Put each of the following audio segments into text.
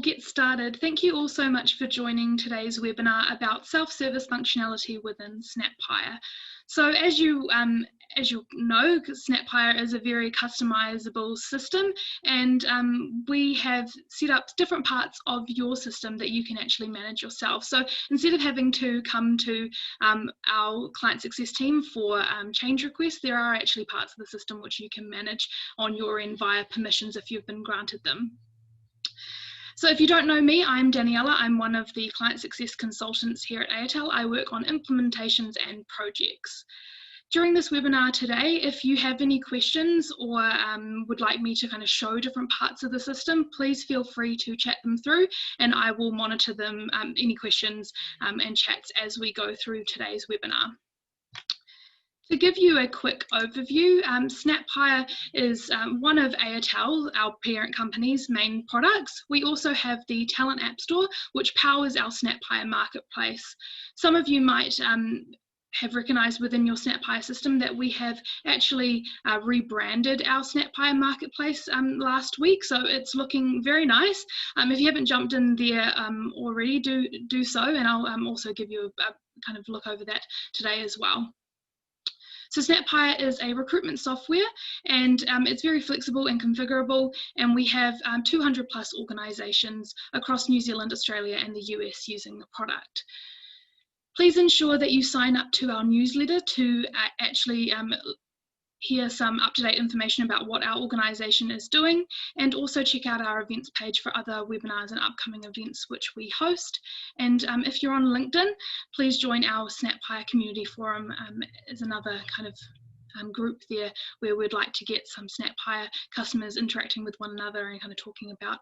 get started. Thank you all so much for joining today's webinar about self-service functionality within SnapHire. So as you know, SnapHire is a very customizable system, and we have set up different parts of your system that you can actually manage yourself. So instead of having to come to our client success team for change requests, there are actually parts of the system which you can manage on your end via permissions if you've been granted them. So if you don't know me, I'm Daniela. I'm one of the client success consultants here at ATL. I work on implementations and projects. During this webinar today, if you have any questions or would like me to kind of show different parts of the system, please feel free to chat them through, and I will monitor them, any questions and chats as we go through today's webinar. To give you a quick overview, SnapHire is one of ATL, our parent company's main products. We also have the Talent App Store, which powers our SnapHire marketplace. Some of you might have recognised within your SnapHire system that we have actually rebranded our SnapHire marketplace last week, so it's looking very nice. If you haven't jumped in there already, do so, and I'll also give you a kind of look over that today as well. So SnapHire is a recruitment software, and it's very flexible and configurable, and we have 200 plus organisations across New Zealand, Australia and the US using the product. Please ensure that you sign up to our newsletter to actually hear some up-to-date information about what our organisation is doing, and also check out our events page for other webinars and upcoming events which we host. And if you're on LinkedIn, please join our SnapHire community forum as another kind of group there where we'd like to get some SnapHire customers interacting with one another and kind of talking about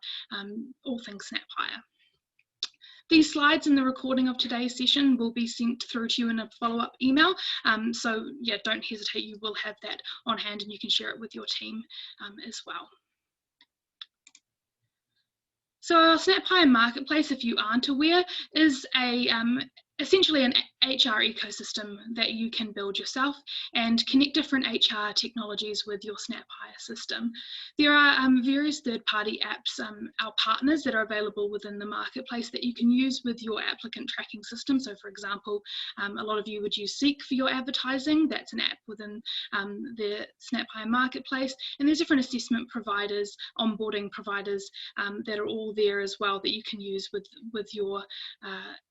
all things SnapHire. These slides and the recording of today's session will be sent through to you in a follow-up email. So yeah, don't hesitate, you will have that on hand and you can share it with your team as well. So our SnapHire marketplace, if you aren't aware, is essentially an HR ecosystem that you can build yourself and connect different HR technologies with your SnapHire system. There are various third-party apps, our partners, that are available within the marketplace that you can use with your applicant tracking system. So for example, a lot of you would use Seek for your advertising. That's an app within the SnapHire marketplace. And there's different assessment providers, onboarding providers that are all there as well that you can use with your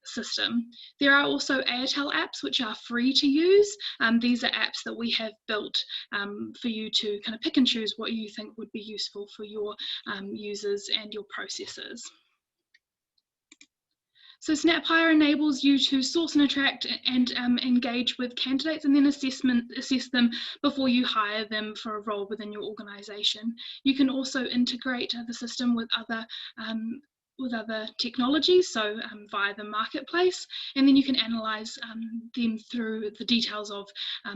system. There are also ATL apps which are free to use. These are apps that we have built for you to kind of pick and choose what you think would be useful for your users and your processes. So SnapHire enables you to source and attract and engage with candidates and then assess them before you hire them for a role within your organisation. You can also integrate the system with other technologies, so via the marketplace, and then you can analyse them through the details of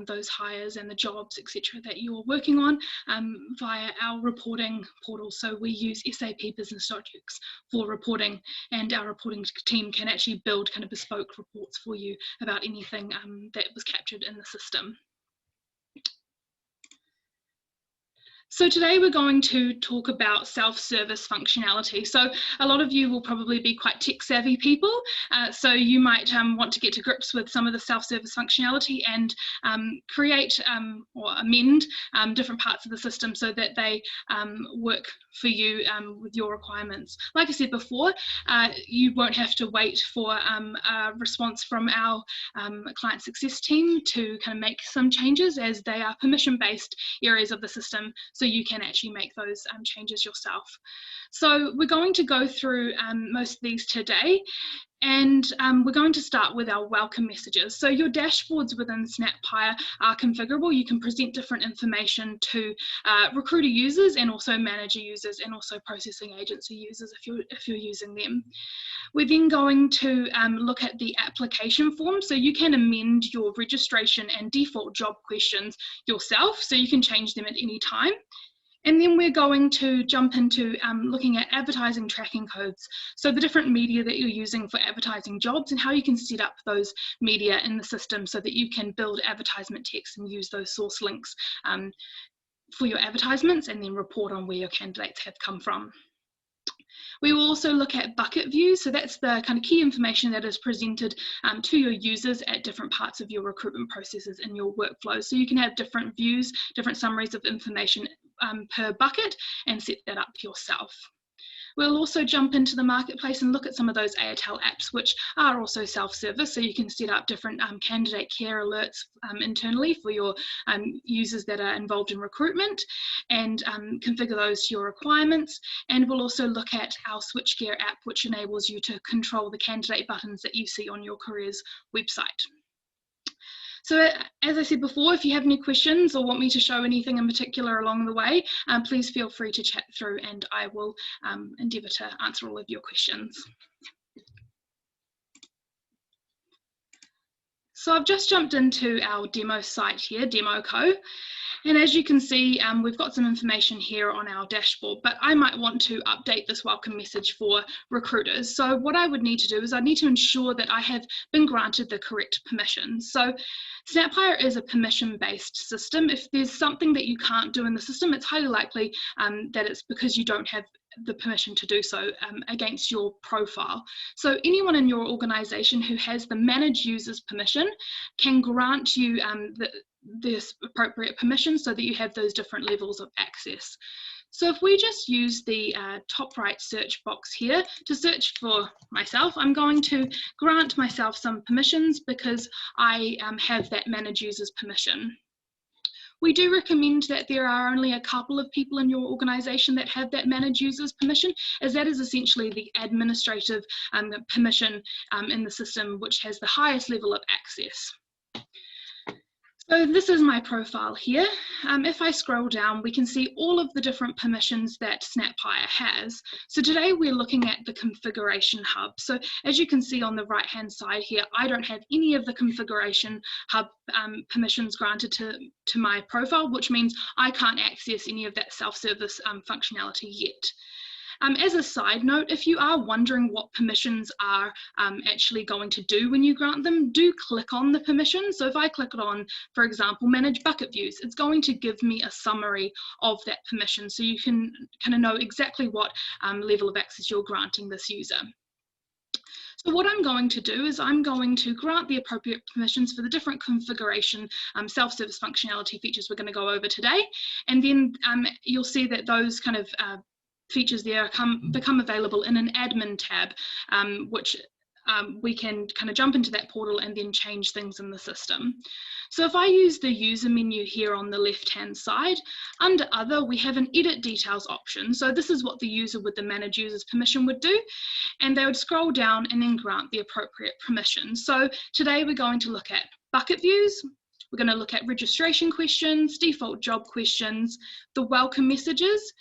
those hires and the jobs, etc., that you're working on via our reporting portal. So we use SAP Business Objects for reporting, and our reporting team can actually build kind of bespoke reports for you about anything that was captured in the system. So today we're going to talk about self-service functionality. So a lot of you will probably be quite tech-savvy people, so you might want to get to grips with some of the self-service functionality and create or amend different parts of the system so that they work for you with your requirements. Like I said before, you won't have to wait for a response from our client success team to kind of make some changes, as they are permission-based areas of the system. So you can actually make those changes yourself. So we're going to go through most of these today, and we're going to start with our welcome messages. So your dashboards within SnapHire are configurable. You can present different information to recruiter users and also manager users and also processing agency users if you're using them. We're then going to look at the application form. So you can amend your registration and default job questions yourself, so you can change them at any time. And then we're going to jump into looking at advertising tracking codes. So the different media that you're using for advertising jobs and how you can set up those media in the system so that you can build advertisement text and use those source links for your advertisements, and then report on where your candidates have come from. We will also look at bucket views. So that's the kind of key information that is presented to your users at different parts of your recruitment processes in your workflow. So you can have different views, different summaries of information per bucket, and set that up yourself. We'll also jump into the marketplace and look at some of those Airtel apps, which are also self-service, so you can set up different candidate care alerts internally for your users that are involved in recruitment, and configure those to your requirements. And we'll also look at our SwitchGear app, which enables you to control the candidate buttons that you see on your careers website. So as I said before, if you have any questions or want me to show anything in particular along the way, please feel free to chat through, and I will endeavour to answer all of your questions. So I've just jumped into our demo site here, DemoCo. And as you can see, we've got some information here on our dashboard, but I might want to update this welcome message for recruiters. So what I would need to do is I need to ensure that I have been granted the correct permissions. So SnapHire is a permission-based system. If there's something that you can't do in the system, it's highly likely that it's because you don't have the permission to do so against your profile. So anyone in your organization who has the manage users permission can grant you this appropriate permission so that you have those different levels of access. So if we just use the top right search box here to search for myself, I'm going to grant myself some permissions because I have that manage users permission. We do recommend that there are only a couple of people in your organisation that have that manage users permission, as that is essentially the administrative permission in the system which has the highest level of access. So this is my profile here. If I scroll down, we can see all of the different permissions that SnapHire has. So today we're looking at the configuration hub. So as you can see on the right hand side here, I don't have any of the configuration hub permissions granted to my profile, which means I can't access any of that self-service functionality yet. As a side note, if you are wondering what permissions are actually going to do when you grant them, do click on the permission. So if I click on, for example, manage bucket views, it's going to give me a summary of that permission, so you can kind of know exactly what level of access you're granting this user. So what I'm going to do is I'm going to grant the appropriate permissions for the different configuration self-service functionality features we're going to go over today, and then you'll see that those kind of features there become available in an admin tab, which we can kind of jump into that portal and then change things in the system. So if I use the user menu here on the left hand side, under other we have an edit details option. So this is what the user with the manage users permission would do, and they would scroll down and then grant the appropriate permission. So today we're going to look at bucket views, we're going to look at registration questions, default job questions, the welcome messages,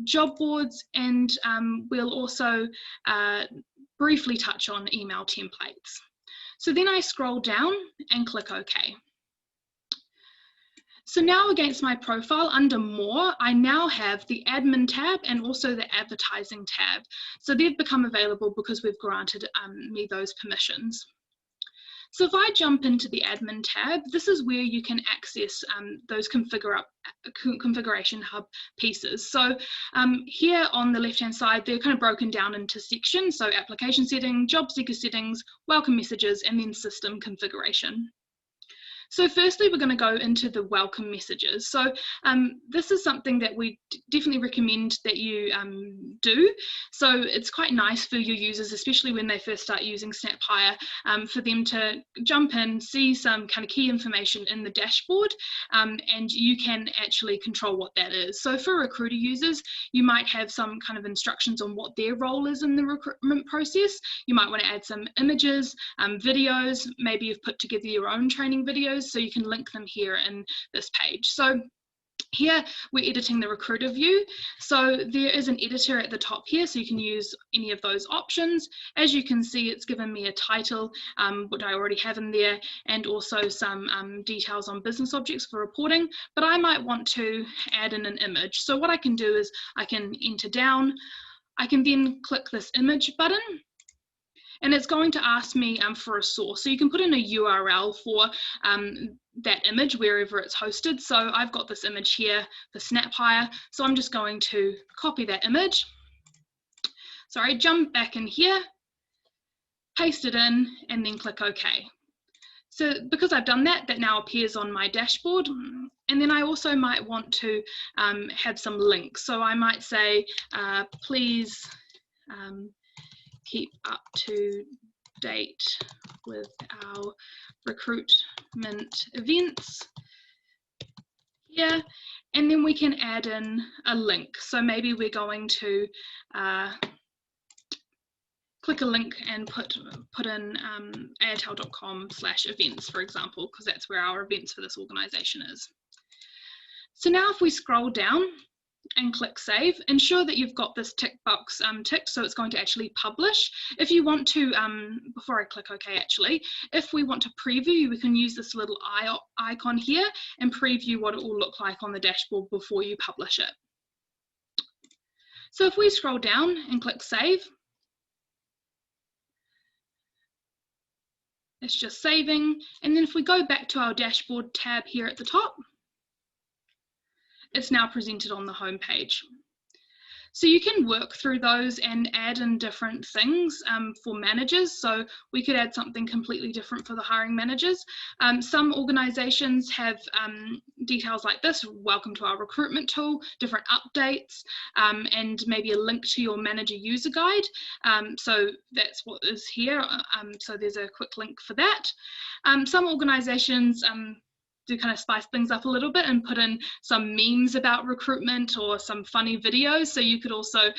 job boards, and we'll also briefly touch on email templates. So then I scroll down and click OK. So now against my profile under more, I now have the admin tab and also the advertising tab. So they've become available because we've granted me those permissions. So if I jump into the admin tab, this is where you can access those configuration hub pieces. So here on the left hand side, they're kind of broken down into sections. So application setting, job seeker settings, welcome messages, and then system configuration. So firstly, we're going to go into the welcome messages. So this is something that we definitely recommend that you do. So it's quite nice for your users, especially when they first start using SnapHire, for them to jump in, see some kind of key information in the dashboard, and you can actually control what that is. So for recruiter users, you might have some kind of instructions on what their role is in the recruitment process. You might want to add some images, videos, maybe you've put together your own training videos, so you can link them here in this page. So here we're editing the recruiter view. So there is an editor at the top here, so you can use any of those options. As you can see, it's given me a title, which I already have in there, and also some details on business objects for reporting, but I might want to add in an image. So what I can do is I can enter down, I can then click this image button, and it's going to ask me for a source. So you can put in a URL for that image wherever it's hosted. So I've got this image here for SnapHire. So I'm just going to copy that image jump back in here, paste it in, and then click OK. So because I've done that, that now appears on my dashboard. And then I also might want to have some links. So I might say, please keep up to date with our recruitment events here. And then we can add in a link. So maybe we're going to click a link and put in airtel.com/events, for example, because that's where our events for this organization is. So now if we scroll down and click save, ensure that you've got this tick box ticked, so it's going to actually publish. If you want to, before I click OK actually, if we want to preview, we can use this little eye icon here and preview what it will look like on the dashboard before you publish it. So if we scroll down and click save, it's just saving. And then if we go back to our dashboard tab here at the top, it's now presented on the home page. So you can work through those and add in different things for managers. So we could add something completely different for the hiring managers. Some organizations have details like this: welcome to our recruitment tool, different updates, and maybe a link to your manager user guide. So that's what is here. So there's a quick link for that. Some organizations do kind of spice things up a little bit and put in some memes about recruitment or some funny videos, so you could also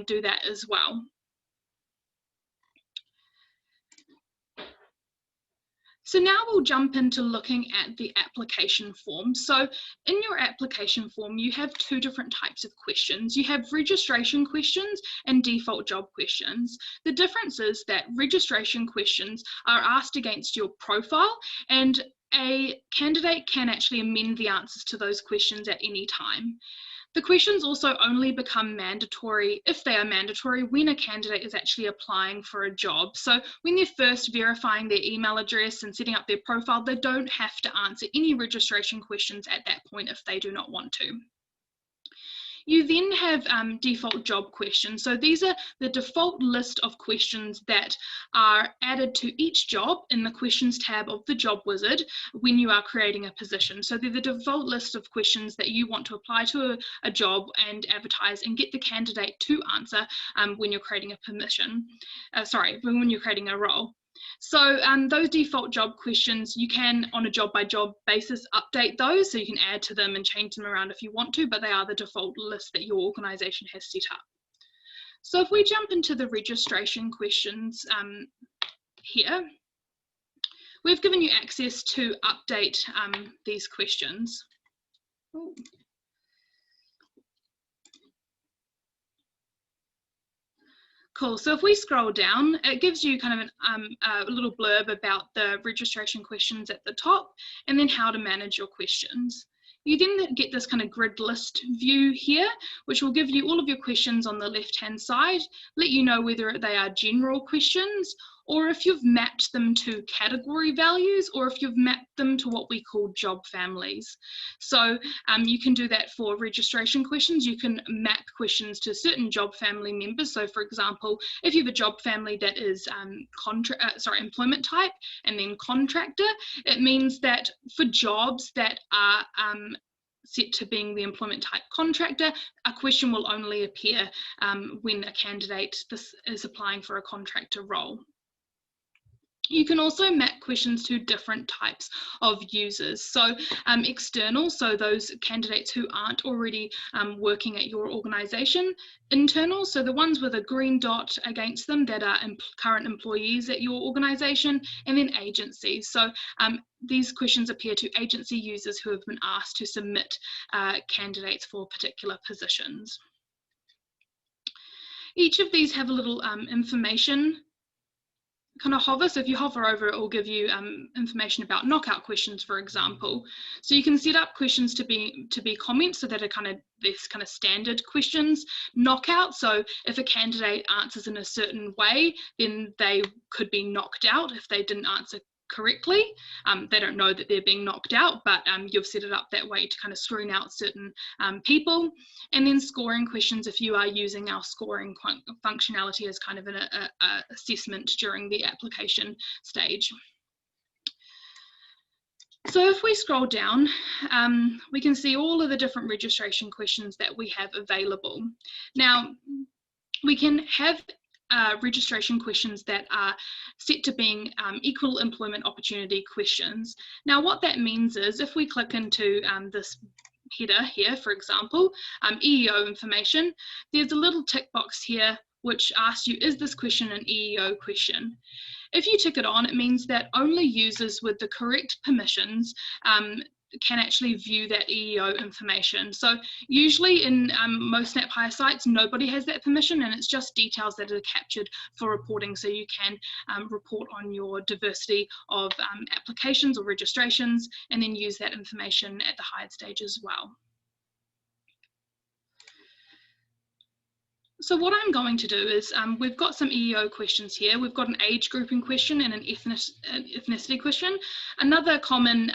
do that as well. So now we'll jump into looking at the application form. So in your application form, you have two different types of questions. You have registration questions and default job questions. The difference is that registration questions are asked against your profile, and a candidate can actually amend the answers to those questions at any time. The questions also only become mandatory if they are mandatory when a candidate is actually applying for a job. So when they're first verifying their email address and setting up their profile, they don't have to answer any registration questions at that point if they do not want to. You then have default job questions. So these are the default list of questions that are added to each job in the questions tab of the job wizard when you are creating a position. So they're the default list of questions that you want to apply to a job and advertise and get the candidate to answer when you're creating a permission. When you're creating a role. So those default job questions, you can on a job by job basis update those, so you can add to them and change them around if you want to, but they are the default list that your organization has set up. So if we jump into the registration questions here, we've given you access to update these questions. Ooh. Cool, so if we scroll down, it gives you kind of a little blurb about the registration questions at the top and then how to manage your questions. You then get this kind of grid list view here, which will give you all of your questions on the left-hand side, let you know whether they are general questions or if you've mapped them to category values or if you've mapped them to what we call job families. So you can do that for registration questions. You can map questions to certain job family members. So for example, if you have a job family that is employment type and then contractor, it means that for jobs that are set to being the employment type contractor, a question will only appear when a candidate is applying for a contractor role. You can also map questions to different types of users. So external, so those candidates who aren't already working at your organization. Internal, so the ones with a green dot against them that are current employees at your organization. And then agencies. So these questions appear to agency users who have been asked to submit candidates for particular positions. Each of these have a little information kind of hover. So if you hover over it, will give you information about knockout questions, for example. So you can set up questions to be comments, so that are kind of this kind of standard questions. Knockout, so if a candidate answers in a certain way, then they could be knocked out if they didn't answer correctly. They don't know that they're being knocked out, but you've set it up that way to kind of screen out certain people. And then scoring questions if you are using our scoring functionality as kind of an assessment during the application stage. So if we scroll down, we can see all of the different registration questions that we have available. Now, we can have registration questions that are set to being equal employment opportunity questions. Now, what that means is if we click into this header here, for example, EEO information, there's a little tick box here which asks you, is this question an EEO question? If you tick it on, it means that only users with the correct permissions can actually view that EEO information. So usually in most SnapHire sites, nobody has that permission, and it's just details that are captured for reporting, so you can report on your diversity of applications or registrations, and then use that information at the hired stage as well. So what I'm going to do is, we've got some EEO questions here. We've got an age grouping question and an ethnicity question. Another common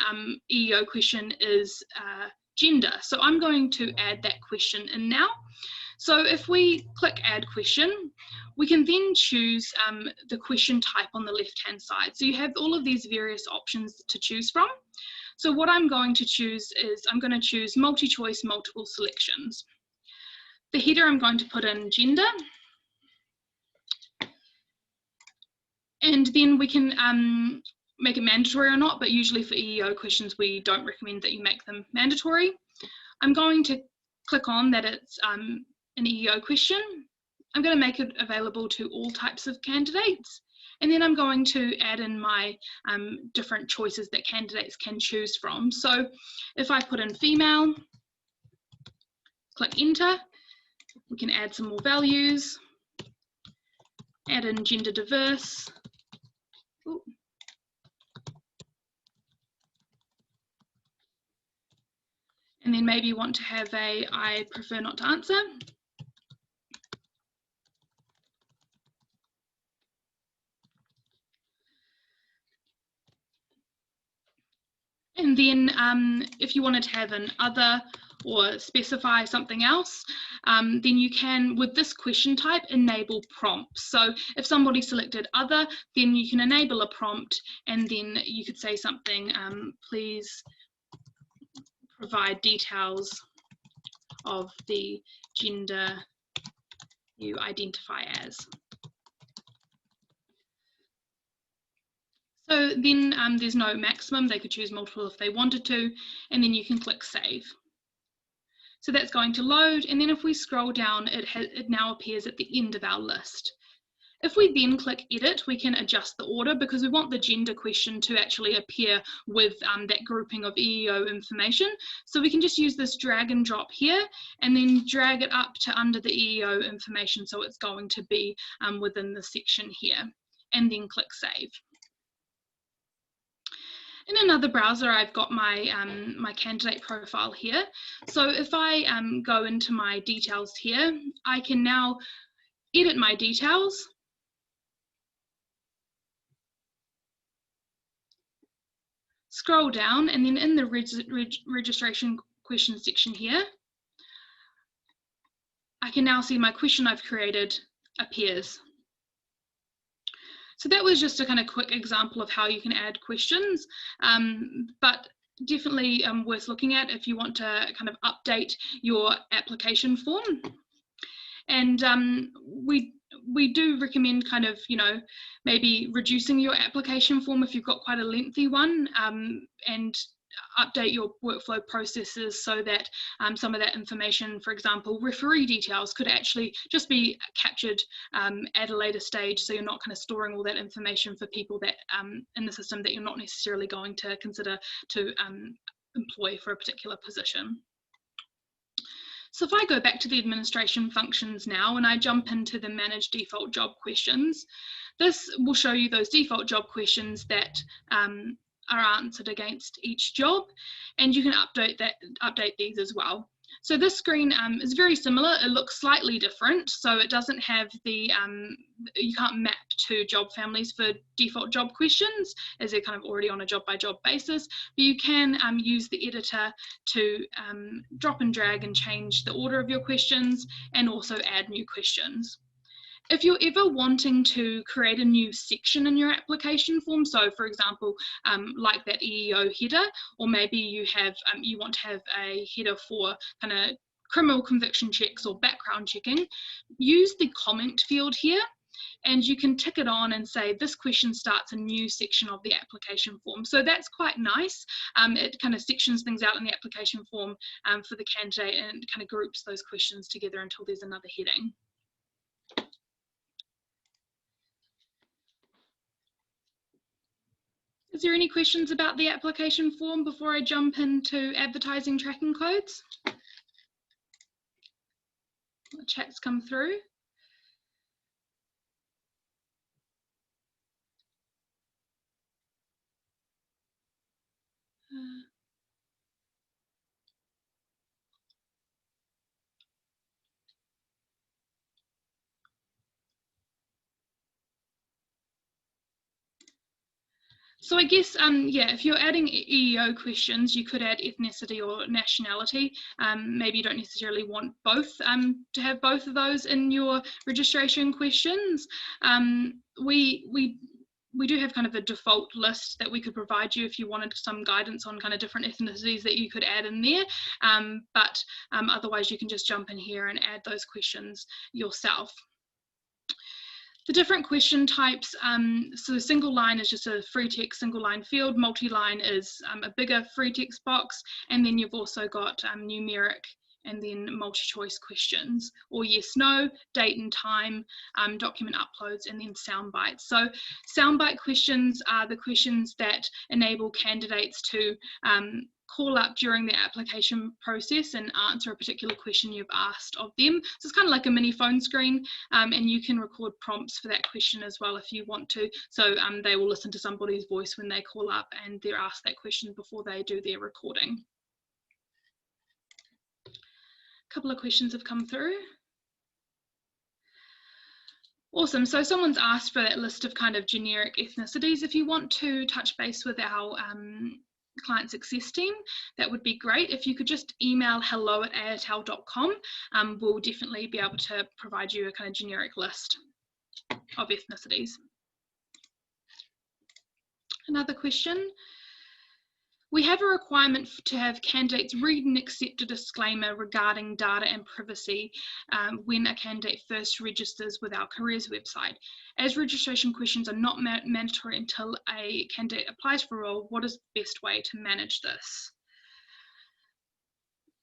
EEO question is gender. So I'm going to add that question in now. So if we click add question, we can then choose the question type on the left-hand side. So you have all of these various options to choose from. So what I'm going to choose is, I'm going to choose multi-choice, multiple selections. The header, I'm going to put in gender, and then we can make it mandatory or not, but usually for EEO questions we don't recommend that you make them mandatory. I'm going to click on that it's an EEO question. I'm going to make it available to all types of candidates, and then I'm going to add in my different choices that candidates can choose from. So if I put in female, click enter, we can add some more values, add in gender diverse. Ooh. And then maybe you want to have a I prefer not to answer. And then if you wanted to have an other or specify something else, then you can, with this question type, enable prompts. So if somebody selected other, then you can enable a prompt, and then you could say something, please provide details of the gender you identify as. So then there's no maximum, they could choose multiple if they wanted to, and then you can click save. So that's going to load, and then if we scroll down, it now appears at the end of our list. If we then click edit, we can adjust the order because we want the gender question to actually appear with that grouping of EEO information. So we can just use this drag and drop here and then drag it up to under the EEO information, so it's going to be within the section here, and then click save. In another browser, I've got my, my candidate profile here. So if I go into my details here, I can now edit my details. Scroll down, and then in the registration question section here, I can now see my question I've created appears. So that was just a kind of quick example of how you can add questions, but definitely worth looking at if you want to kind of update your application form. And we do recommend kind of, you know, maybe reducing your application form if you've got quite a lengthy one, and update your workflow processes so that some of that information, for example, referee details, could actually just be captured at a later stage, so you're not kind of storing all that information for people that in the system that you're not necessarily going to consider to employ for a particular position. So if I go back to the administration functions now and I jump into the manage default job questions, this will show you those default job questions that are answered against each job, and you can update these as well. So this screen is very similar. It looks slightly different, so it doesn't have the you can't map to job families for default job questions, as they're kind of already on a job by job basis, but you can use the editor to drop and drag and change the order of your questions and also add new questions. If you're ever wanting to create a new section in your application form, so for example, like that EEO header, or maybe you have you want to have a header for kind of criminal conviction checks or background checking, use the comment field here, and you can tick it on and say this question starts a new section of the application form. So that's quite nice. It kind of sections things out in the application form for the candidate, and kind of groups those questions together until there's another heading. Is there any questions about the application form before I jump into advertising tracking codes? The chat's come through. So I guess, yeah, if you're adding EEO questions, you could add ethnicity or nationality. Maybe you don't necessarily want both to have both of those in your registration questions. We do have kind of a default list that we could provide you if you wanted some guidance on kind of different ethnicities that you could add in there. But otherwise, you can just jump in here and add those questions yourself. The different question types, so single line is just a free text single line field, multi-line is a bigger free text box, and then you've also got numeric and then multi-choice questions, or yes, no, date and time, document uploads, and then sound bites. So sound bite questions are the questions that enable candidates to call up during the application process and answer a particular question you've asked of them. So it's kind of like a mini phone screen, and you can record prompts for that question as well if you want to. So they will listen to somebody's voice when they call up and they're asked that question before they do their recording. A couple of questions have come through. Awesome, so someone's asked for that list of kind of generic ethnicities. If you want to touch base with our client success team, that would be great. If you could just email hello@airtel.com, we'll definitely be able to provide you a kind of generic list of ethnicities. Another question. We have a requirement to have candidates read and accept a disclaimer regarding data and privacy when a candidate first registers with our careers website. As registration questions are not mandatory until a candidate applies for a role, what is the best way to manage this?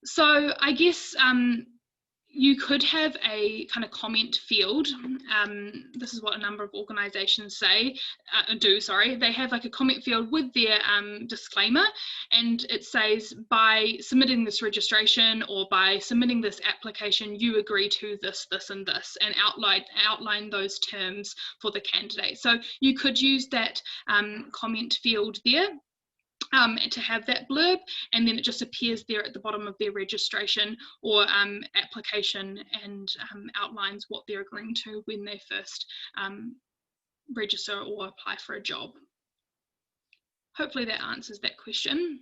So I guess you could have a kind of comment field. This is what a number of organisations they have like a comment field with their disclaimer, and it says, by submitting this registration or by submitting this application, you agree to this, this and this, and outline those terms for the candidate. So you could use that comment field there to have that blurb, and then it just appears there at the bottom of their registration or application, and outlines what they're agreeing to when they first register or apply for a job. Hopefully that answers that question.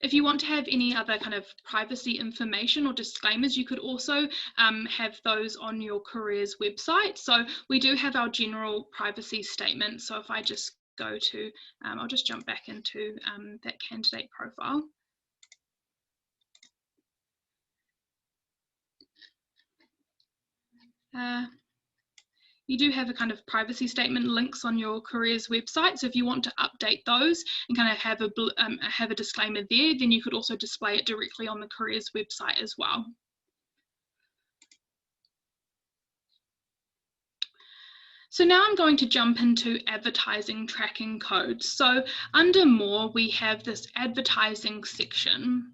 If you want to have any other kind of privacy information or disclaimers, you could also have those on your careers website. So we do have our general privacy statement. So if I just go to, I'll just jump back into that candidate profile. You do have a kind of privacy statement links on your careers website. So if you want to update those and kind of have a disclaimer there, then you could also display it directly on the careers website as well. So now I'm going to jump into advertising tracking codes. So under more, we have this advertising section.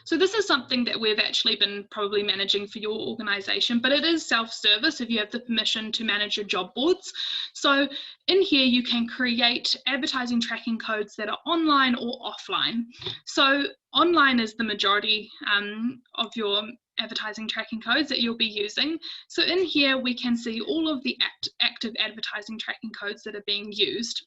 So this is something that we've actually been probably managing for your organisation, but it is self-service if you have the permission to manage your job boards. So in here you can create advertising tracking codes that are online or offline. So online is the majority of your advertising tracking codes that you'll be using. So in here we can see all of the active advertising tracking codes that are being used.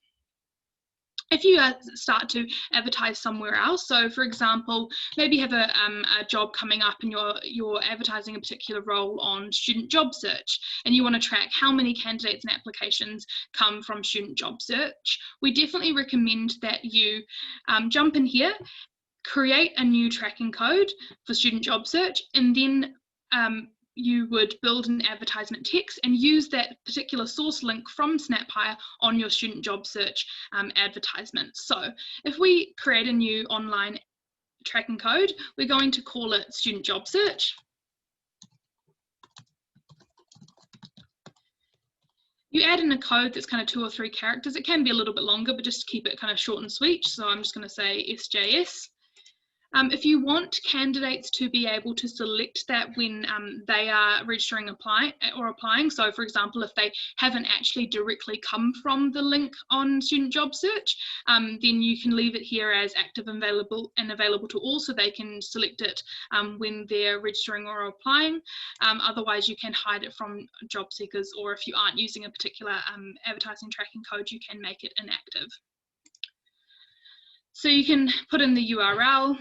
If you start to advertise somewhere else, so for example, maybe you have a job coming up and you're advertising a particular role on student job search, and you want to track how many candidates and applications come from student job search, we definitely recommend that you jump in here, create a new tracking code for student job search, and then you would build an advertisement text and use that particular source link from SnapHire on your student job search advertisement. So if we create a new online tracking code, we're going to call it student job search. You add in a code that's kind of 2 or 3 characters. It can be a little bit longer, but just to keep it kind of short and sweet. So I'm just going to say SJS. If you want candidates to be able to select that when they are registering or applying, so for example, if they haven't actually directly come from the link on student job search, then you can leave it here as active and available to all, so they can select it when they're registering or applying. Otherwise, you can hide it from job seekers, or if you aren't using a particular advertising tracking code, you can make it inactive. So you can put in the URL.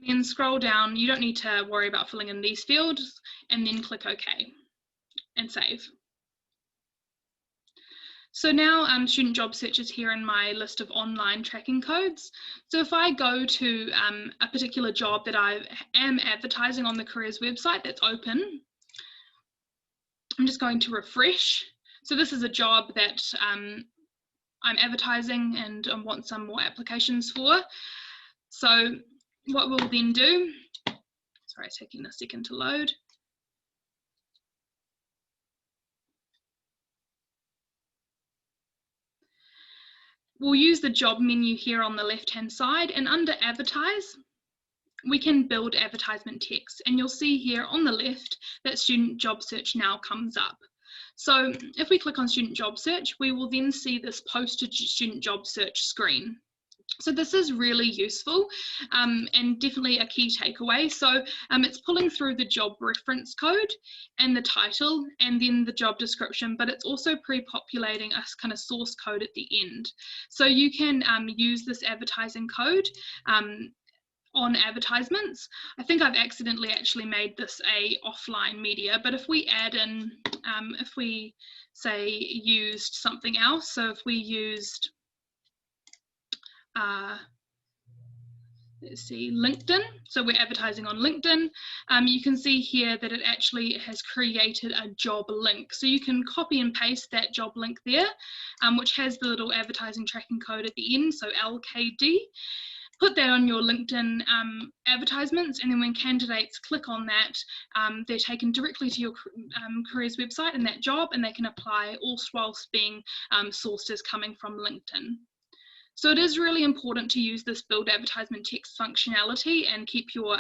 And scroll down. You don't need to worry about filling in these fields, and then click OK and save. So now student job search is here in my list of online tracking codes. So if I go to a particular job that I am advertising on the careers website that's open, I'm just going to refresh. So this is a job that I'm advertising and want some more applications for. So what we'll then do, sorry, it's taking a second to load. We'll use the job menu here on the left-hand side, and under Advertise, we can build advertisement text. And you'll see here on the left that student job search now comes up. So if we click on student job search, we will then see this posted student job search screen. So this is really useful and definitely a key takeaway. So it's pulling through the job reference code and the title and then the job description, but it's also pre-populating a kind of source code at the end. So you can use this advertising code on advertisements. I think I've accidentally actually made this a offline media, but if we add in, if we say used something else, so if we used let's see, LinkedIn. So we're advertising on LinkedIn. You can see here that it actually has created a job link. So you can copy and paste that job link there, which has the little advertising tracking code at the end, so LKD. Put that on your LinkedIn advertisements, and then when candidates click on that, they're taken directly to your careers website and that job, and they can apply all whilst being sourced as coming from LinkedIn. So it is really important to use this build advertisement text functionality and keep your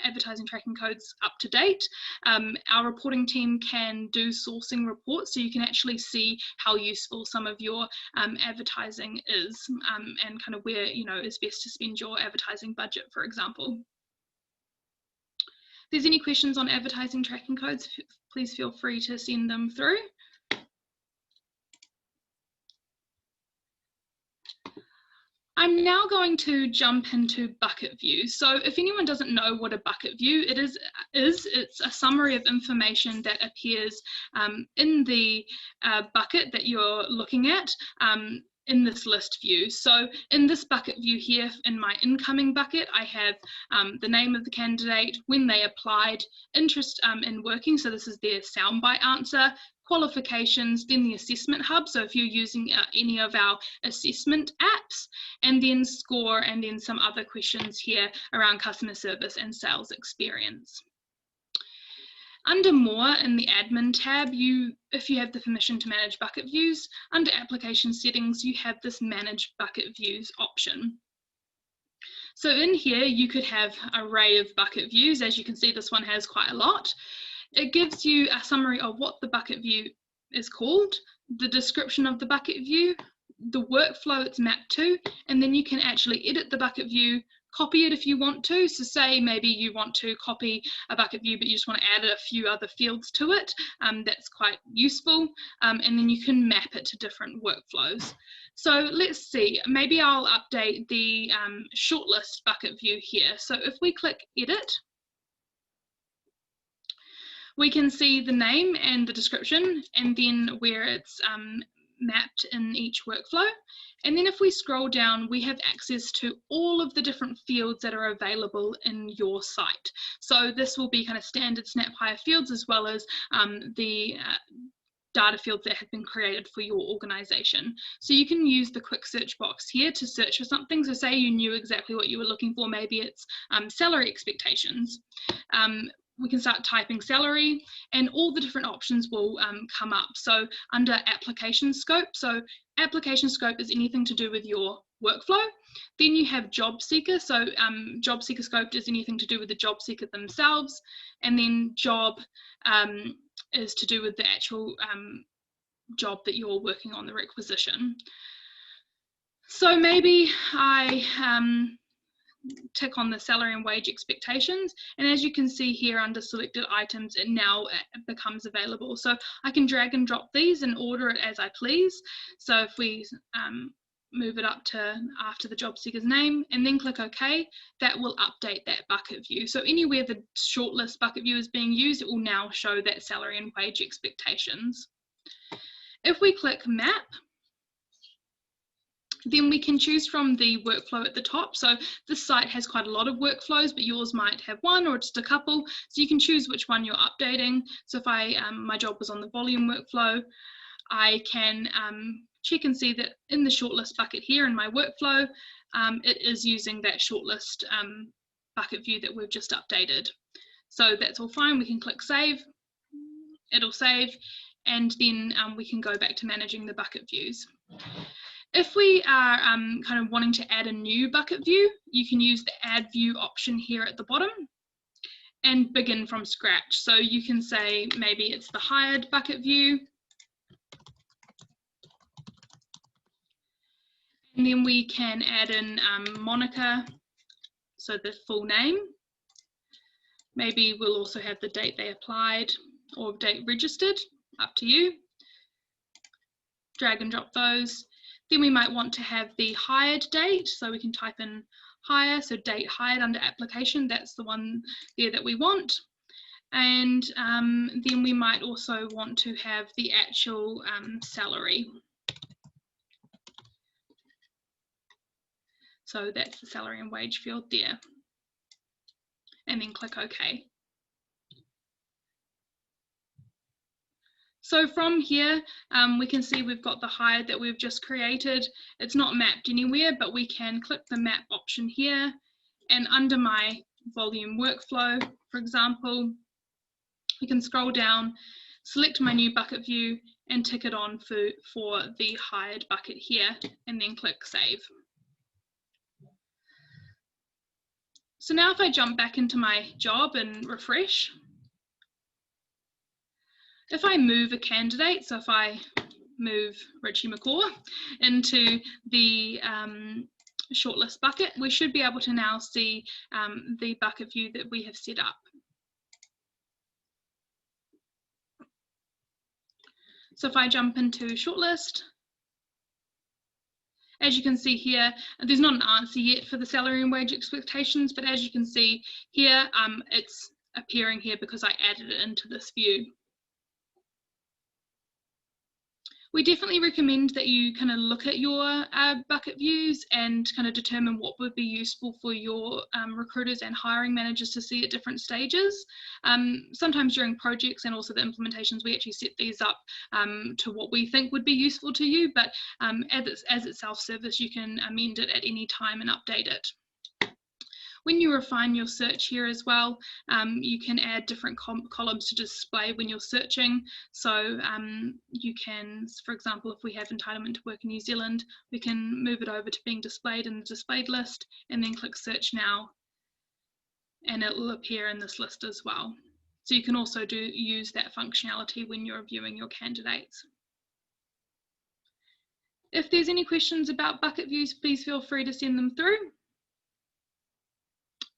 advertising tracking codes up to date. Our reporting team can do sourcing reports, so you can actually see how useful some of your advertising is and kind of where, you know, is best to spend your advertising budget, for example. If there's any questions on advertising tracking codes, please feel free to send them through. I'm now going to jump into bucket view. So if anyone doesn't know what a bucket view it's a summary of information that appears in the bucket that you're looking at in this list view. So in this bucket view here, in my incoming bucket, I have the name of the candidate, when they applied, interest in working, so this is their soundbite answer, qualifications, then the assessment hub, so if you're using any of our assessment apps, and then score, and then some other questions here around customer service and sales experience. Under more in the admin tab, if you have the permission to manage bucket views, under application settings, you have this manage bucket views option. So in here, you could have an array of bucket views. As you can see, this one has quite a lot. It gives you a summary of what the bucket view is called, the description of the bucket view, the workflow it's mapped to, and then you can actually edit the bucket view, copy it if you want to. So say maybe you want to copy a bucket view, but you just want to add a few other fields to it. That's quite useful. And then you can map it to different workflows. So let's see, maybe I'll update the shortlist bucket view here. So if we click edit, we can see the name and the description, and then where it's mapped in each workflow. And then if we scroll down, we have access to all of the different fields that are available in your site. So this will be kind of standard SnapHire fields, as well as the data fields that have been created for your organization. So you can use the quick search box here to search for something. So say you knew exactly what you were looking for, maybe it's salary expectations. We can start typing salary, and all the different options will come up. So under application scope, so application scope is anything to do with your workflow. Then you have job seeker, so job seeker scope is anything to do with the job seeker themselves, and then job is to do with the actual job that you're working on, the requisition. So maybe I tick on the salary and wage expectations, and as you can see here under selected items, it now becomes available. So I can drag and drop these and order it as I please. So if we move it up to after the job seeker's name and then click OK, that will update that bucket view. So anywhere the shortlist bucket view is being used, it will now show that salary and wage expectations. If we click map, then we can choose from the workflow at the top. So this site has quite a lot of workflows, but yours might have one or just a couple. So you can choose which one you're updating. So if my job was on the volume workflow, I can check and see that in the shortlist bucket here in my workflow, it is using that shortlist bucket view that we've just updated. So that's all fine. We can click save. It'll save, and then we can go back to managing the bucket views. If we are kind of wanting to add a new bucket view, you can use the add view option here at the bottom and begin from scratch. So you can say maybe it's the hired bucket view. And then we can add in moniker, so the full name. Maybe we'll also have the date they applied or date registered, up to you. Drag and drop those. Then we might want to have the hired date, so we can type in hire, so date hired under application, that's the one there that we want. And then we might also want to have the actual salary. So that's the salary and wage field there. And then click OK. So from here, we can see we've got the hired that we've just created. It's not mapped anywhere, but we can click the map option here. And under my volume workflow, for example, we can scroll down, select my new bucket view, and tick it on for the hired bucket here, and then click save. So now if I jump back into my job and refresh, if I move a candidate, so if I move Richie McCaw into the shortlist bucket, we should be able to now see the bucket view that we have set up. So if I jump into shortlist, as you can see here, there's not an answer yet for the salary and wage expectations, but as you can see here, it's appearing here because I added it into this view. We definitely recommend that you kind of look at your bucket views and kind of determine what would be useful for your recruiters and hiring managers to see at different stages. Sometimes during projects and also the implementations, we actually set these up to what we think would be useful to you, but as it's self-service, you can amend it at any time and update it. When you refine your search here as well, you can add different columns to display when you're searching. So you can, for example, if we have entitlement to work in New Zealand, we can move it over to being displayed in the displayed list and then click search now, and it will appear in this list as well. So you can also use that functionality when you're viewing your candidates. If there's any questions about bucket views, please feel free to send them through.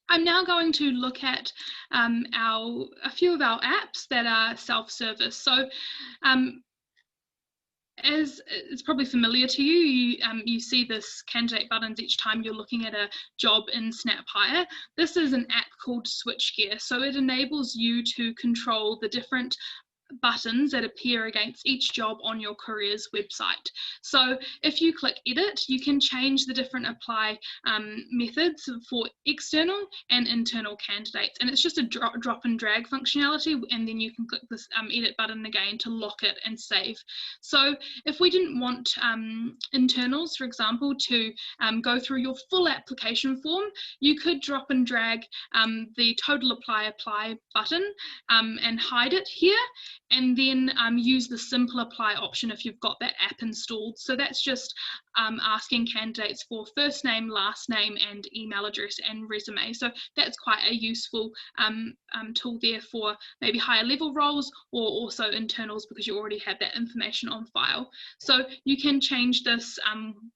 I'm now going to look at a few of our apps that are self-service. So as it's probably familiar to you, you see this candidate buttons each time you're looking at a job in SnapHire. This is an app called SwitchGear, so it enables you to control the different buttons that appear against each job on your careers website. So if you click edit, you can change the different apply methods for external and internal candidates, and it's just a drop and drag functionality, and then you can click this edit button again to lock it and save. So if we didn't want internals, for example, to go through your full application form, you could drop and drag the total apply button and hide it here, and then use the simple apply option if you've got that app installed. So that's just asking candidates for first name, last name, and email address and resume. So that's quite a useful tool there for maybe higher level roles, or also internals, because you already have that information on file. So you can change this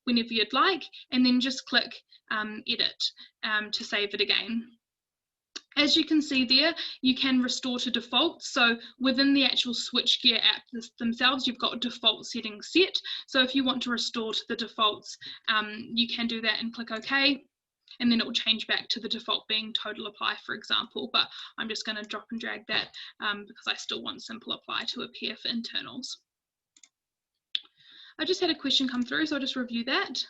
whenever you'd like, and then just click edit to save it again. As you can see there, you can restore to default. So within the actual SwitchGear app themselves, you've got default settings set. So if you want to restore to the defaults, you can do that and click OK. And then it will change back to the default being total apply, for example. But I'm just going to drop and drag that because I still want simple apply to appear for internals. I just had a question come through, so I'll just review that.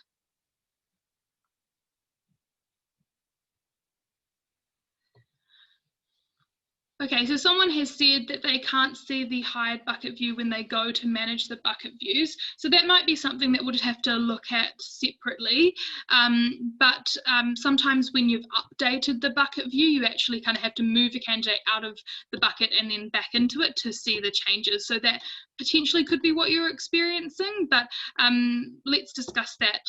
Okay, so someone has said that they can't see the hide bucket view when they go to manage the bucket views. So that might be something that we'll have to look at separately. But sometimes when you've updated the bucket view, you actually kind of have to move a candidate out of the bucket and then back into it to see the changes. So that potentially could be what you're experiencing, but let's discuss that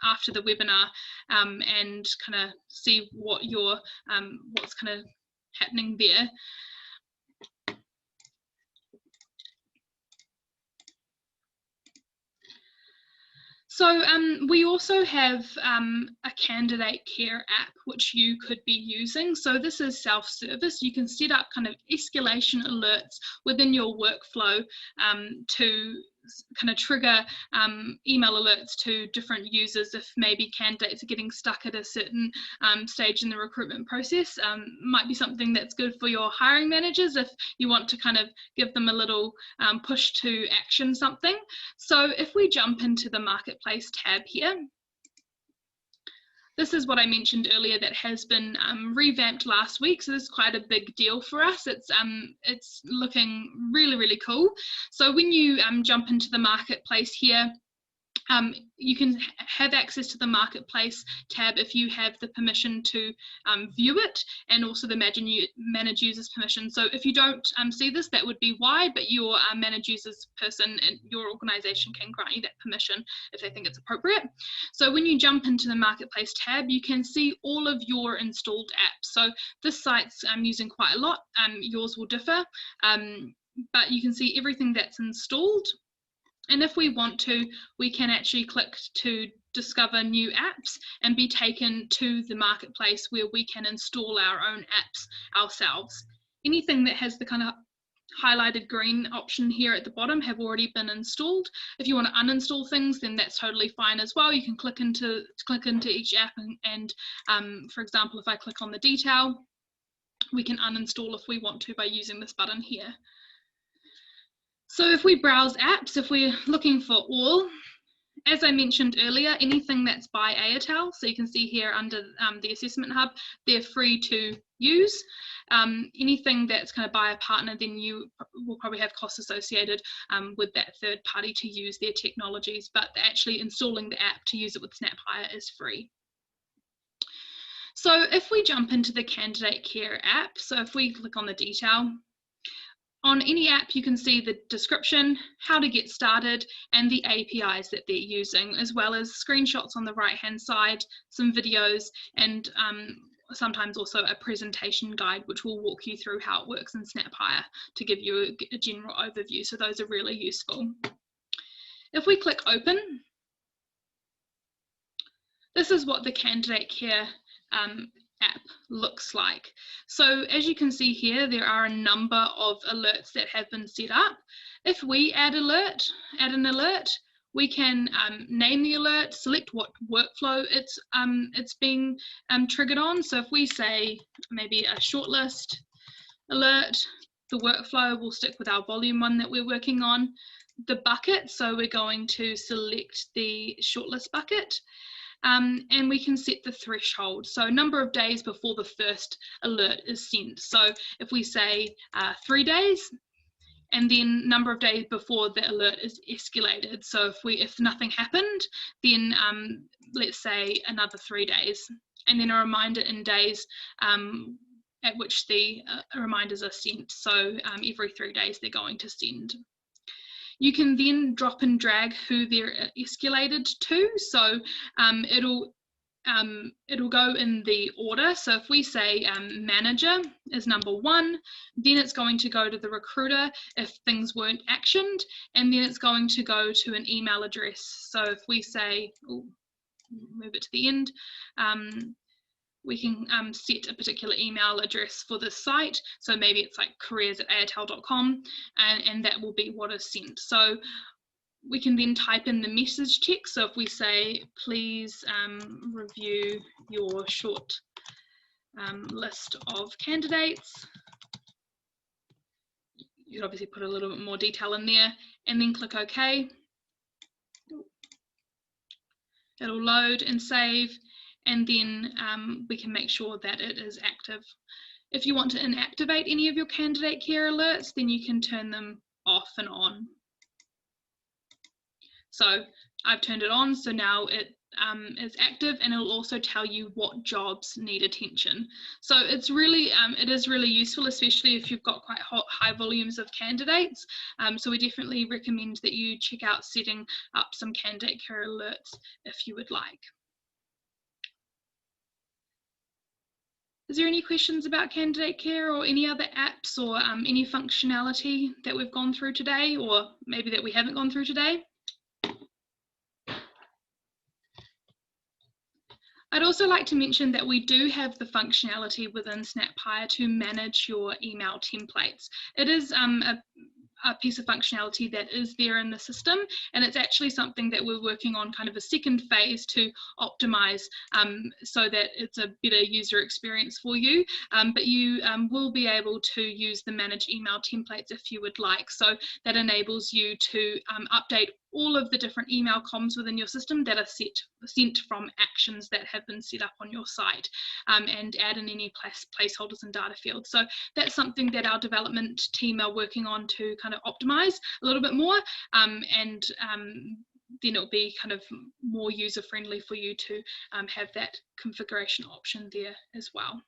after the webinar and kind of see what your what's kind of happening there. So we also have a candidate care app which you could be using. So this is self-service. You can set up kind of escalation alerts within your workflow to kind of trigger email alerts to different users if maybe candidates are getting stuck at a certain stage in the recruitment process. Might be something that's good for your hiring managers if you want to kind of give them a little push to action something. So if we jump into the marketplace tab here, this is what I mentioned earlier that has been revamped last week. So this is quite a big deal for us. It's looking really, really cool. So when you jump into the marketplace here, you can have access to the marketplace tab if you have the permission to view it, and also the manage users permission. So if you don't see this, that would be why, but your manage users person and your organization can grant you that permission if they think it's appropriate. So when you jump into the marketplace tab, you can see all of your installed apps. So this site's using quite a lot. Yours will differ, but you can see everything that's installed. And if we want to, we can actually click to discover new apps and be taken to the marketplace where we can install our own apps ourselves. Anything that has the kind of highlighted green option here at the bottom have already been installed. If you want to uninstall things, then that's totally fine as well. You can click into each app and for example, if I click on the detail, we can uninstall if we want to by using this button here. So if we browse apps, if we're looking for all, as I mentioned earlier, anything that's by Airtel, so you can see here under the Assessment Hub, they're free to use. Anything that's kind of by a partner, then you will probably have costs associated with that third party to use their technologies, but actually installing the app to use it with SnapHire is free. So if we jump into the Candidate Care app, so if we click on the detail, on any app, you can see the description, how to get started, and the APIs that they're using, as well as screenshots on the right-hand side, some videos, and sometimes also a presentation guide, which will walk you through how it works in SnapHire to give you a general overview. So those are really useful. If we click open, this is what the candidate care app looks like. So as you can see here, there are a number of alerts that have been set up. If we add an alert, we can name the alert, select what workflow it's being triggered on. So if we say maybe a shortlist alert, the workflow will stick with our volume one that we're working on. The bucket, so we're going to select the shortlist bucket. And we can set the threshold, so number of days before the first alert is sent. So if we say 3 days, and then number of days before the alert is escalated. So if nothing happened, then let's say another 3 days, and then a reminder in days at which the reminders are sent. So every 3 days they're going to send. You can then drop and drag who they're escalated to. So it'll go in the order. So if we say manager is number 1, then it's going to go to the recruiter if things weren't actioned, and then it's going to go to an email address. So if we say, move it to the end, we can set a particular email address for this site. So maybe it's like careers@airtel.com, and that will be what is sent. So we can then type in the message text. So if we say, please review your short list of candidates, you could obviously put a little bit more detail in there, and then click OK. It'll load and save, and then we can make sure that it is active. If you want to inactivate any of your candidate care alerts, then you can turn them off and on. So I've turned it on, so now it is active, and it'll also tell you what jobs need attention. So it's really, it is really useful, especially if you've got quite high volumes of candidates. So we definitely recommend that you check out setting up some candidate care alerts if you would like. Is there any questions about candidate care or any other apps or any functionality that we've gone through today, or maybe that we haven't gone through today? I'd also like to mention that we do have the functionality within SnapHire to manage your email templates. It is a piece of functionality that is there in the system, and it's actually something that we're working on kind of a second phase to optimize so that it's a better user experience for you, but you will be able to use the manage email templates if you would like. So that enables you to update all of the different email comms within your system that are sent from actions that have been set up on your site, and add in any placeholders and data fields. So that's something that our development team are working on to kind of optimize a little bit more, and then it'll be kind of more user friendly for you to have that configuration option there as well.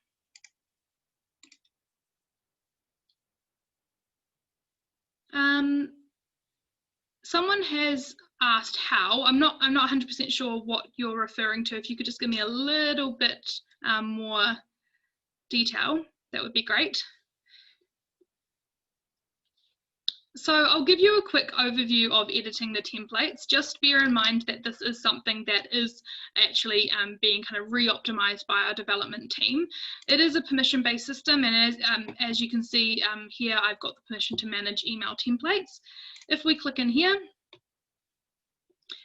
Someone has asked how. I'm not 100% sure what you're referring to. If you could just give me a little bit more detail, that would be great. So I'll give you a quick overview of editing the templates. Just bear in mind that this is something that is actually being kind of re-optimized by our development team. It is a permission-based system, and as you can see here, I've got the permission to manage email templates. If we click in here,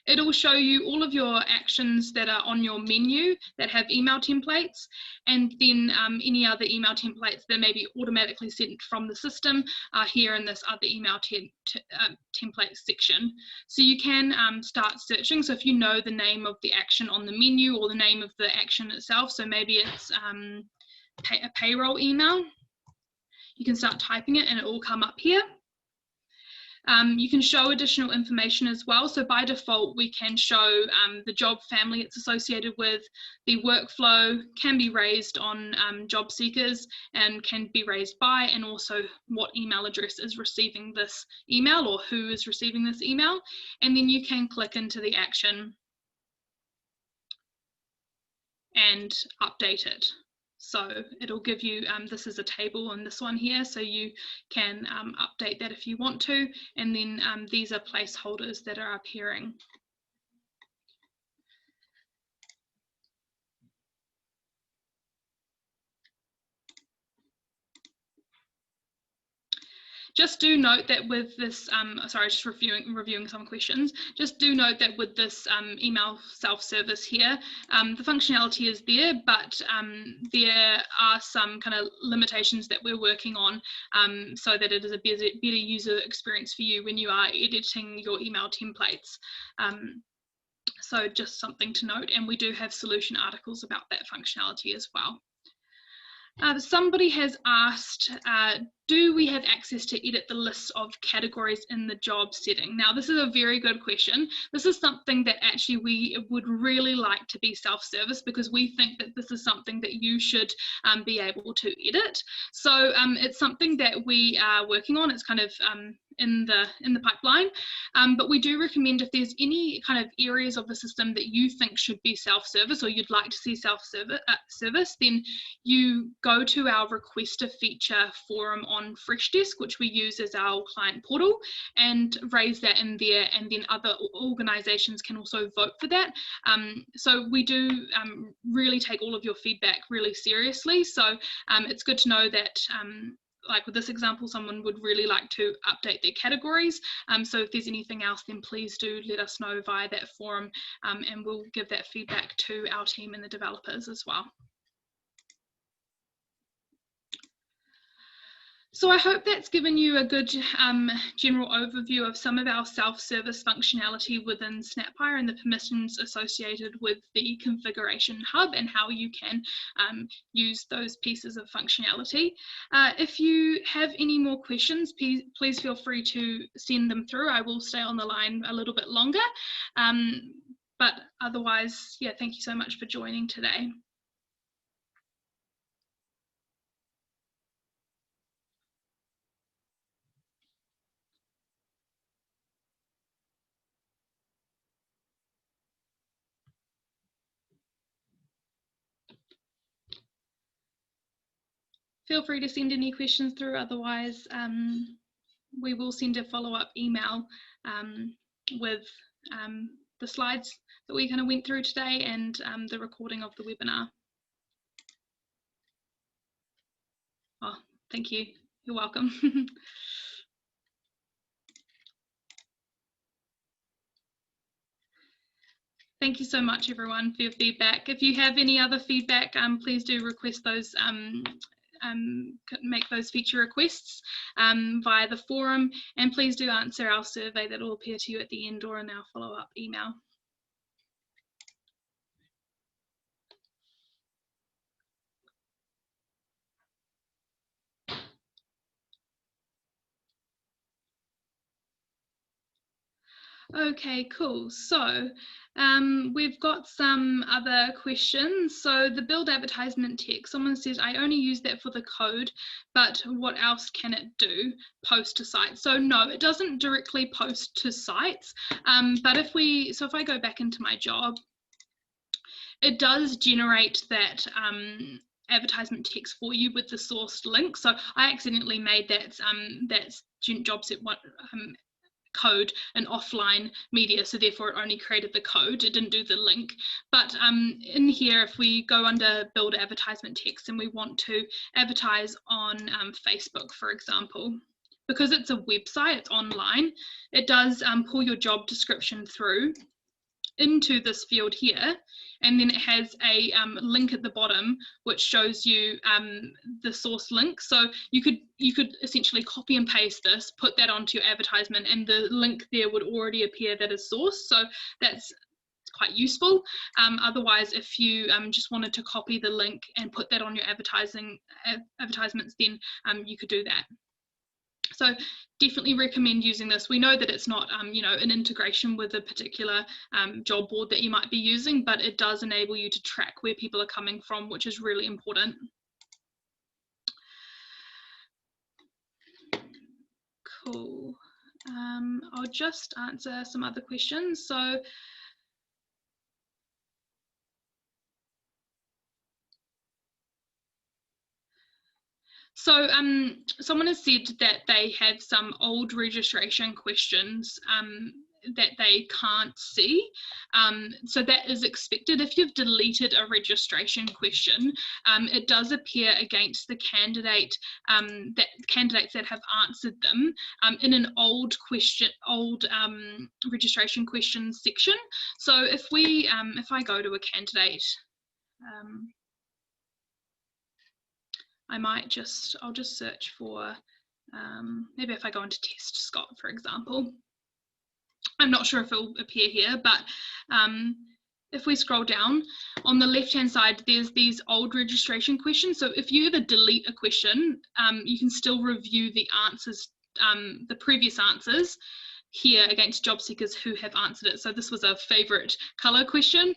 it'll show you all of your actions that are on your menu that have email templates, and then any other email templates that may be automatically sent from the system are here in this other email template section. So you can start searching. So if you know the name of the action on the menu or the name of the action itself, so maybe it's a payroll email, you can start typing it and it will come up here. You can show additional information as well. So by default, we can show the job family it's associated with. The workflow can be raised on job seekers and can be raised by, and also what email address is receiving this email or who is receiving this email. And then you can click into the action and update it. So it'll give you, this is a table on this one here, so you can update that if you want to, and then these are placeholders that are appearing. Just do note that with this, sorry, just reviewing some questions, just do note that with this email self-service here, the functionality is there, but there are some kind of limitations that we're working on so that it is a better user experience for you when you are editing your email templates. So just something to note, and we do have solution articles about that functionality as well. Somebody has asked, do we have access to edit the list of categories in the job setting? Now, this is a very good question. This is something that actually we would really like to be self-service, because we think that this is something that you should be able to edit. So it's something that we are working on. It's kind of in the pipeline, but we do recommend, if there's any kind of areas of the system that you think should be self-service or you'd like to see self-service, then you go to our request a feature forum on Freshdesk, which we use as our client portal, and raise that in there, and then other organizations can also vote for that. So we do really take all of your feedback really seriously. So it's good to know that like with this example, someone would really like to update their categories. So if there's anything else, then please do let us know via that forum, and we'll give that feedback to our team and the developers as well. So I hope that's given you a good general overview of some of our self-service functionality within SnapHire and the permissions associated with the configuration hub and how you can use those pieces of functionality. If you have any more questions, please feel free to send them through. I will stay on the line a little bit longer. But otherwise, yeah, thank you so much for joining today. Feel free to send any questions through. Otherwise, we will send a follow-up email with the slides that we kind of went through today and the recording of the webinar. Oh, thank you. You're welcome. Thank you so much, everyone, for your feedback. If you have any other feedback, please do request those, make those feature requests via the forum, and please do answer our survey that will appear to you at the end or in our follow-up email. Okay, cool. So we've got some other questions. So the build advertisement text, someone says, I only use that for the code, but what else can it do? Post to sites. So no, it doesn't directly post to sites. But if I go back into my job, it does generate that advertisement text for you with the sourced link. So I accidentally made that job set one code an offline media, so therefore it only created the code, it didn't do the link. But in here, if we go under build advertisement text and we want to advertise on Facebook, for example, because it's a website, it's online, it does pull your job description through into this field here, and then it has a link at the bottom which shows you the source link. So you could essentially copy and paste this, put that onto your advertisement, and the link there would already appear that is source. So that's quite useful. Otherwise, if you just wanted to copy the link and put that on your advertisements, then you could do that. So definitely recommend using this. We know that it's not, you know, an integration with a particular job board that you might be using, but it does enable you to track where people are coming from, which is really important. Cool. I'll just answer some other questions. So So someone has said that they have some old registration questions that they can't see. So that is expected. If you've deleted a registration question, it does appear against the candidate, candidates that have answered them in an old registration questions section. So if I go to a candidate, I'll just search for, maybe if I go into Test Scott, for example. I'm not sure if it'll appear here, but if we scroll down, on the left-hand side, there's these old registration questions. So if you ever delete a question, you can still review the answers, the previous answers here against job seekers who have answered it. So this was a favorite color question,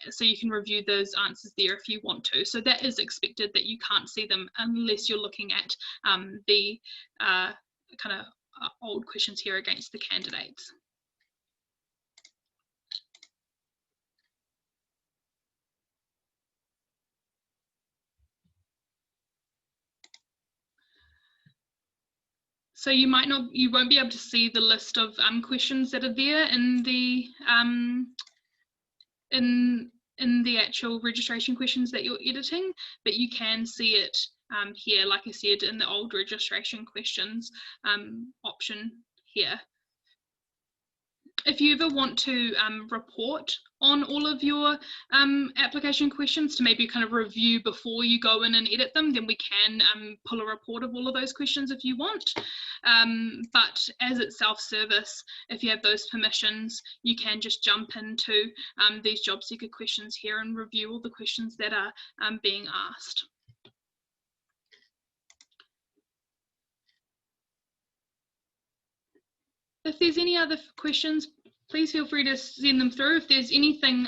so you can review those answers there if you want to. So that is expected, that you can't see them unless you're looking at the kind of old questions here against the candidates. So you won't be able to see the list of questions that are there in the actual registration questions that you're editing, but you can see it here, like I said, in the old registration questions option here. If you ever want to report on all of your application questions to maybe kind of review before you go in and edit them, then we can pull a report of all of those questions if you want. But as it's self-service, if you have those permissions, you can just jump into these job seeker questions here and review all the questions that are being asked. If there's any other questions, please feel free to send them through. If there's anything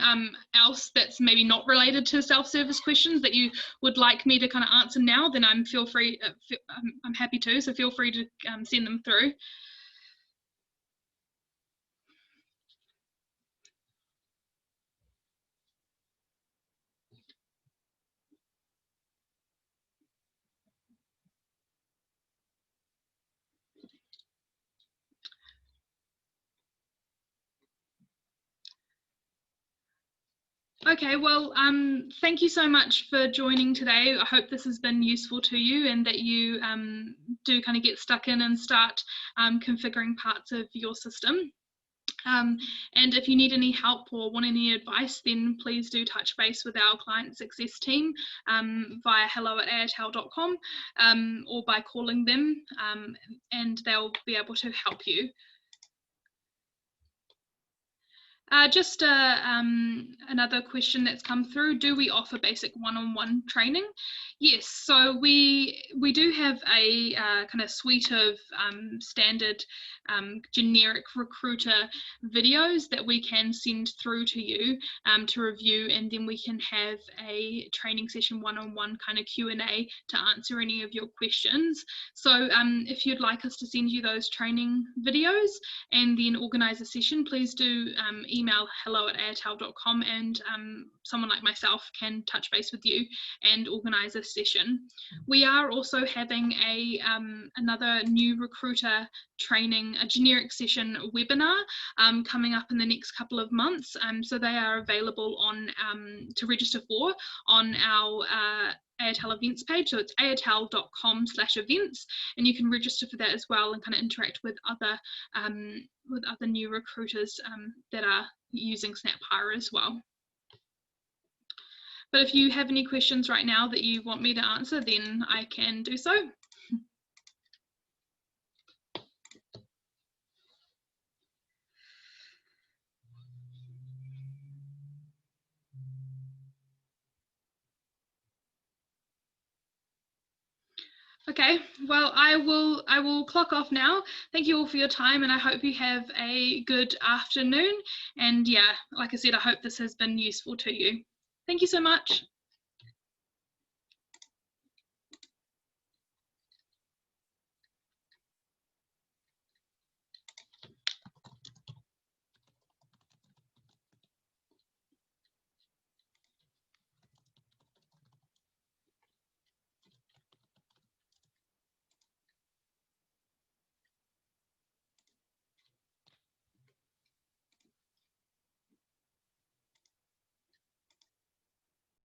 else that's maybe not related to self-service questions that you would like me to kind of answer now, then I'm happy to, so feel free to send them through. Okay, well, thank you so much for joining today. I hope this has been useful to you and that you do kind of get stuck in and start configuring parts of your system. And if you need any help or want any advice, then please do touch base with our client success team via hello@airtel.com or by calling them, and they'll be able to help you. Just another question that's come through: do we offer basic one-on-one training? Yes, so we do have a kind of suite of standard generic recruiter videos that we can send through to you to review, and then we can have a training session one-on-one kind of Q&A to answer any of your questions. So if you'd like us to send you those training videos and then organise a session, please do email hello@airtel.com, and someone like myself can touch base with you and organise a session. We are also having another new recruiter training, a generic session webinar coming up in the next couple of months. So they are available on to register for on our Airtel events page, so it's airtel.com/events, and you can register for that as well and kind of interact with other new recruiters that are using SnapHire as well. But if you have any questions right now that you want me to answer, then I can do so. Okay, well, I will clock off now. Thank you all for your time, and I hope you have a good afternoon. And yeah, like I said, I hope this has been useful to you. Thank you so much.